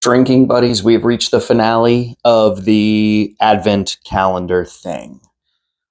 Drinking buddies, we've reached the finale of the Advent calendar thing.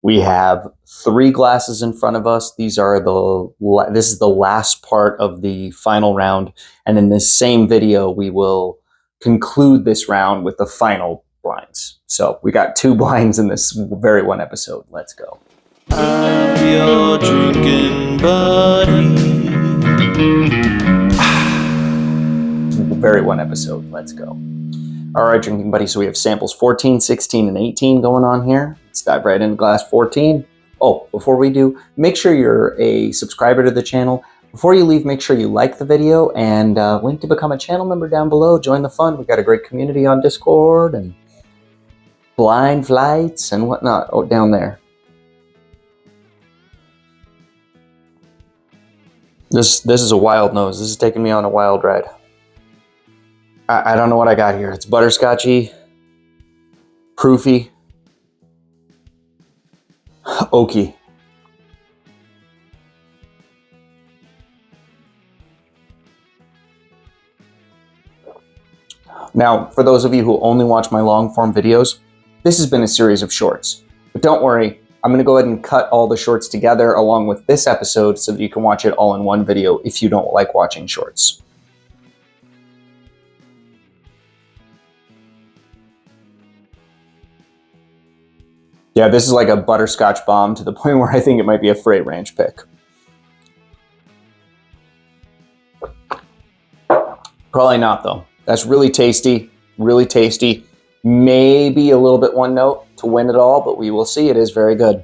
We have 3 glasses in front of us. This is the last part of the final round. And in this same video, we will conclude this round with the final blinds. So we got 2 blinds in this very one episode. Let's go. I'm your drinking buddy. Very one episode. Let's go. All right, drinking buddies. So we have samples 14, 16, and 18 going on here. Let's dive right into glass 14. Oh, before we do, make sure you're a subscriber to the channel. Before you leave, make sure you like the video and link to become a channel member down below. Join the fun. We got a great community on Discord and blind flights and whatnot. Oh, down there. This is a wild nose. This is taking me on a wild ride. I don't know what I got here. It's butterscotchy, proofy, oaky. Now, for those of you who only watch my long form videos, this has been a series of shorts. But don't worry, I'm going to go ahead and cut all the shorts together along with this episode so that you can watch it all in one video if you don't like watching shorts. Yeah, this is like a butterscotch bomb to the point where I think it might be a Freight Ranch pick. Probably not, though. That's really tasty, really tasty. Maybe a little bit one note to win it all, but we will see. It is very good.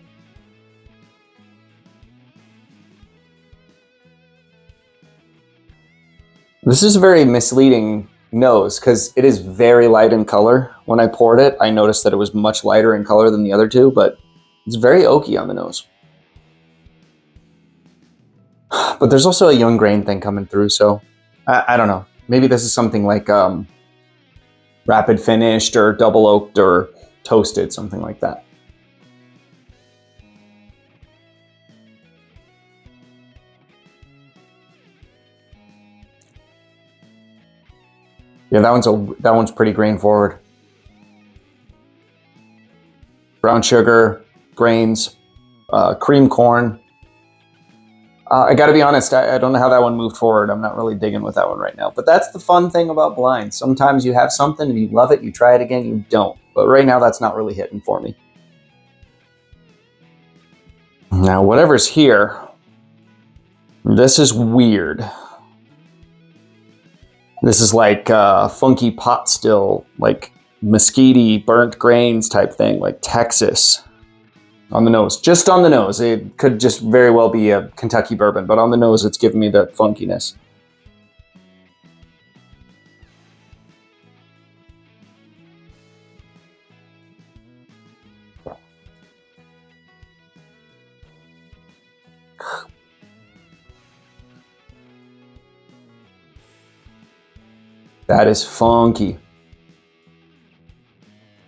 This is a very misleading nose because it is very light in color. When I poured it, I noticed that it was much lighter in color than the other two, but it's very oaky on the nose. But there's also a young grain thing coming through, so I don't know. Maybe this is something like rapid finished or double oaked or toasted, something like that. Yeah, that one's pretty grain forward. Brown sugar, grains, cream corn. I got to be honest, I don't know how that one moved forward. I'm not really digging with that one right now. But that's the fun thing about blinds. Sometimes you have something and you love it, you try it again, you don't. But right now, that's not really hitting for me. Now, whatever's here, this is weird. This is like funky pot still, like mesquite burnt grains type thing, like Texas. On the nose, just on the nose. It could just very well be a Kentucky bourbon, but on the nose, it's giving me that funkiness. That is funky.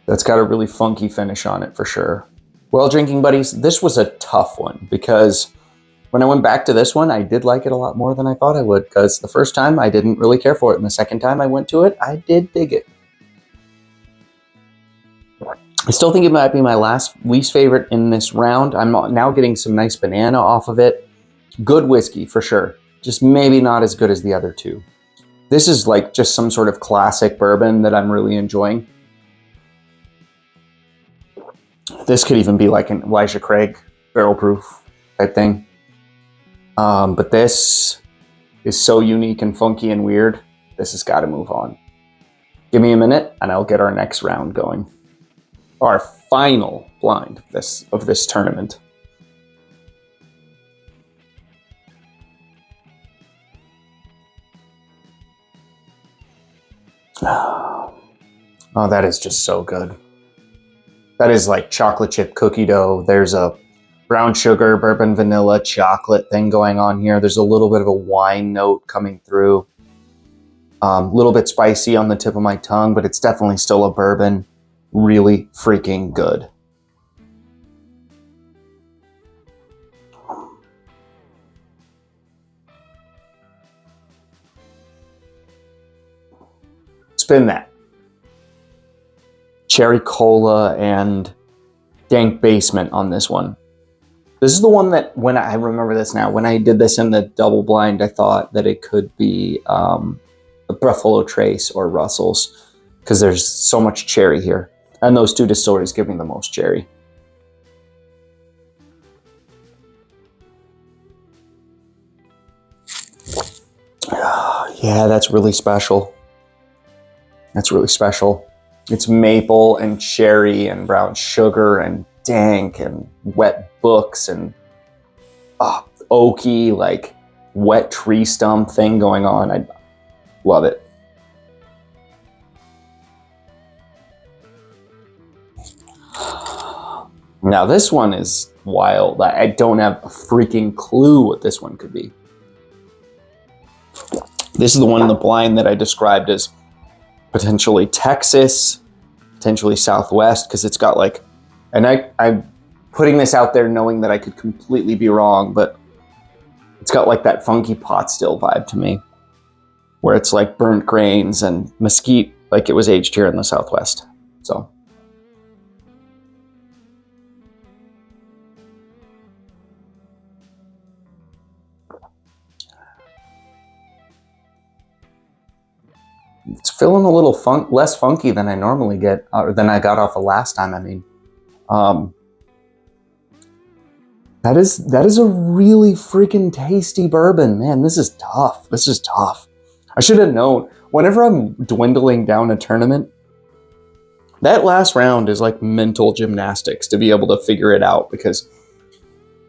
That's got a really funky finish on it for sure. Well, drinking buddies, this was a tough one because when I went back to this one, I did like it a lot more than I thought I would because the first time I didn't really care for it. And the second time I went to it, I did dig it. I still think it might be my least favorite in this round. I'm now getting some nice banana off of it. Good whiskey for sure. Just maybe not as good as the other two. This is like just some sort of classic bourbon that I'm really enjoying. This could even be like an Elijah Craig barrel proof type thing. But this is so unique and funky and weird. This has got to move on. Give me a minute and I'll get our next round going. Our final blind of this tournament. Oh, that is just so good. That is like chocolate chip cookie dough. There's a brown sugar, bourbon, vanilla, chocolate thing going on here. There's a little bit of a wine note coming through. A little bit spicy on the tip of my tongue, but it's definitely still a bourbon. Really freaking good. Spin that. Cherry Cola and Dank Basement on this one. This is the one that, when I remember this now, when I did this in the double blind, I thought that it could be a Buffalo Trace or Russell's, because there's so much cherry here. And those two distilleries give me the most cherry. Yeah, that's really special. That's really special. It's maple and cherry and brown sugar and dank and wet books and oaky, like wet tree stump thing going on. I love it. Now this one is wild. I don't have a freaking clue what this one could be. This is the one in the blind that I described as potentially Texas, potentially Southwest, because it's got like, and I'm putting this out there knowing that I could completely be wrong, but it's got like that funky pot still vibe to me, where it's like burnt grains and mesquite, like it was aged here in the Southwest. So. It's feeling a little less funky than I normally get, or than I got off the last time. I mean, that is a really freaking tasty bourbon, man. This is tough. This is tough. I should have known. Whenever I'm dwindling down a tournament, that last round is like mental gymnastics to be able to figure it out, because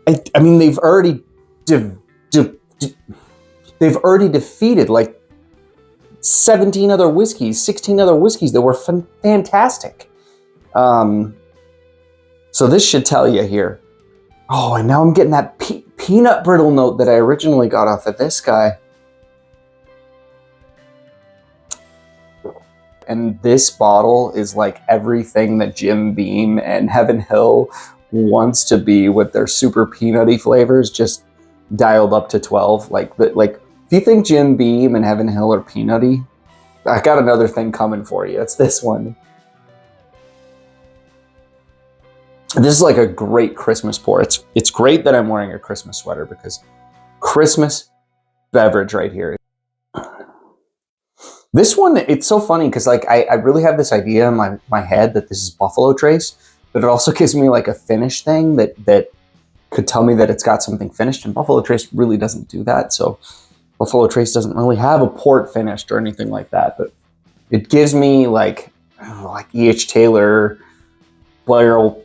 I mean they've already defeated like 17 other whiskeys, 16 other whiskeys that were fantastic. So this should tell you here. Oh, and now I'm getting that peanut brittle note that I originally got off of this guy. And this bottle is like everything that Jim Beam and Heaven Hill wants to be with their super peanutty flavors, just dialed up to 12. Like if you think Jim Beam and Heaven Hill are peanutty, I got another thing coming for you. It's this one. This is like a great Christmas pour. It's great that I'm wearing a Christmas sweater, because Christmas beverage right here. This one, it's so funny because like I really have this idea in my head that this is Buffalo Trace, but it also gives me like a finish thing that could tell me that it's got something finished, and Buffalo Trace really doesn't do that. So Buffalo Trace doesn't really have a port finished or anything like that, but it gives me like E.H. Taylor Barrel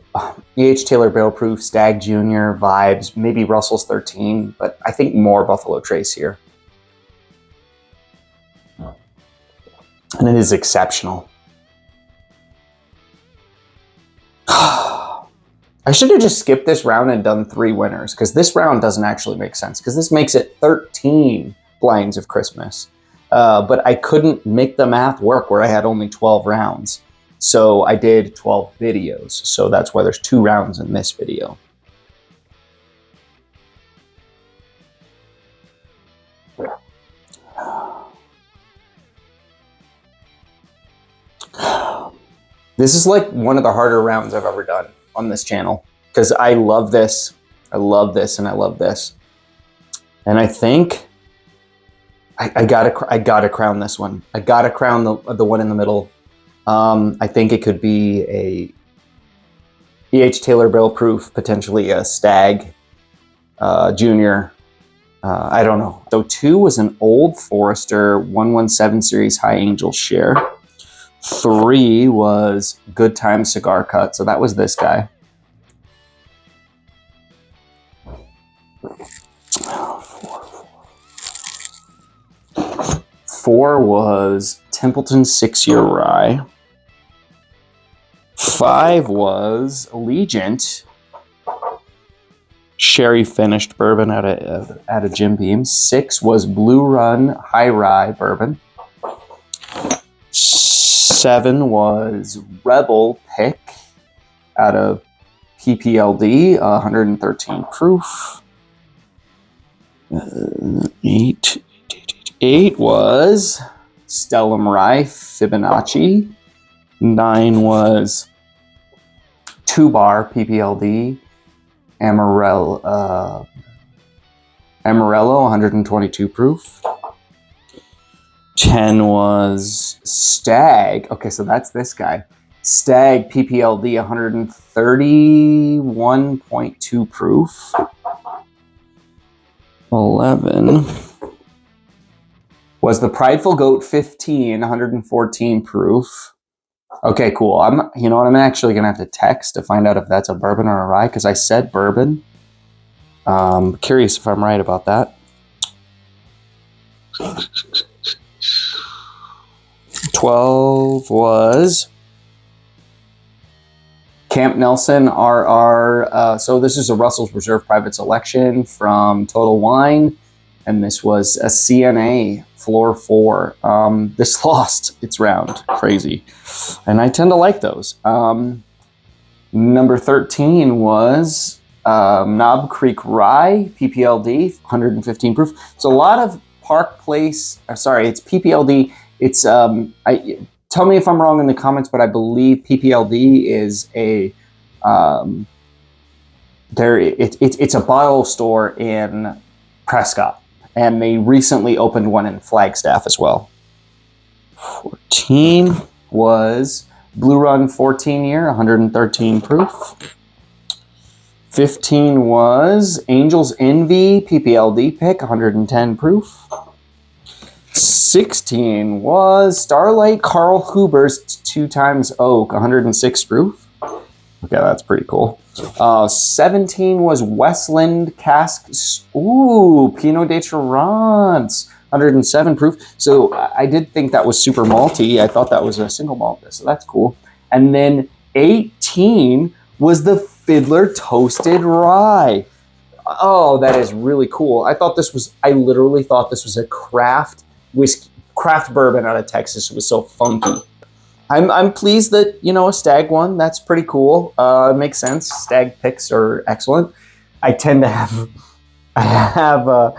Proof, Stagg Junior vibes, maybe Russell's 13, but I think more Buffalo Trace here. And it is exceptional. I should have just skipped this round and done 3 winners, because this round doesn't actually make sense, because this makes it 13 blinds of Christmas. But I couldn't make the math work where I had only 12 rounds. So I did 12 videos. So that's why there's 2 rounds in this video. This is like one of the harder rounds I've ever done on this channel, because I love this. I love this and I love this. And I think I gotta crown this one. I gotta crown the one in the middle. I think it could be a E.H. Taylor Barrel Proof, potentially a Stagg Junior. I don't know. So 2 was an Old Forester 117 Series High Angel Share. 3 was Good Time Cigar Cut. So that was this guy. 4 was Templeton 6-Year Rye. 5 was Allegiant Sherry Finished Bourbon out of Jim Beam. 6 was Blue Run High Rye Bourbon. 7 was Rebel Pick out of PPLD, 113 proof. 8 was Stellum Rye Fibonacci. 9 was 2 Bar PPLD Amarillo 122 proof. 10 was Stagg. Okay, so that's this guy. Stagg PPLD 131.2 proof. 11 was the Prideful Goat 15, 114 proof. Okay, cool. You know what? I'm actually gonna have to text to find out if that's a bourbon or a rye because I said bourbon. Curious if I'm right about that. 12 was Camp Nelson RR. So this is a Russell's Reserve Private Selection from Total Wine, and this was a CNA Floor 4. This lost its round. Crazy. And I tend to like those. Number 13 was Knob Creek Rye, PPLD, 115 proof. So a lot of Park Place, sorry, it's PPLD. It's, tell me if I'm wrong in the comments, but I believe PPLD is it's a bottle store in Prescott. And they recently opened one in Flagstaff as well. 14 was Blue Run 14 year, 113 proof. 15 was Angel's Envy PPLD pick, 110 proof. 16 was Starlight Carl Huber's 2 times Oak, 106 proof. Okay, that's pretty cool. 17 was Westland Cask, Pinot de Torrance, 107 proof. So I did think that was super malty. I thought that was a single malt, so that's cool. And then 18 was the Fiddler Toasted Rye. Oh, that is really cool. I literally thought this was a craft bourbon out of Texas. It was so funky. I'm pleased that, a Stagg won. That's pretty cool. It makes sense. Stagg picks are excellent. I have a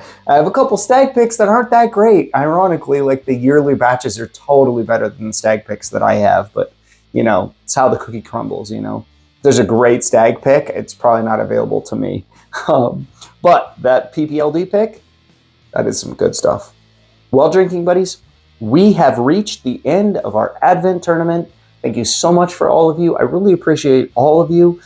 couple Stagg picks that aren't that great. Ironically, like the yearly batches are totally better than the Stagg picks that I have. But, it's how the cookie crumbles, If there's a great Stagg pick, it's probably not available to me. But that PPLD pick, that is some good stuff. Well, drinking buddies, we have reached the end of our Advent tournament. Thank you so much for all of you. I really appreciate all of you.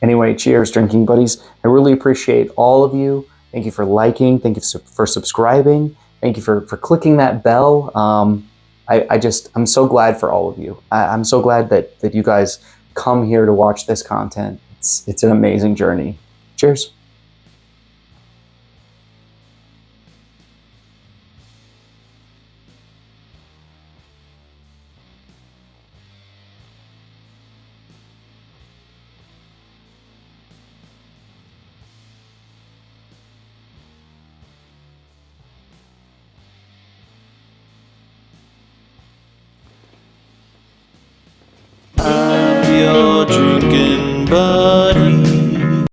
Anyway, cheers, drinking buddies. I really appreciate all of you. Thank you for liking. Thank you for subscribing. Thank you for clicking that bell. I'm so glad for all of you. I'm so glad that you guys come here to watch this content. It's an amazing journey. Cheers.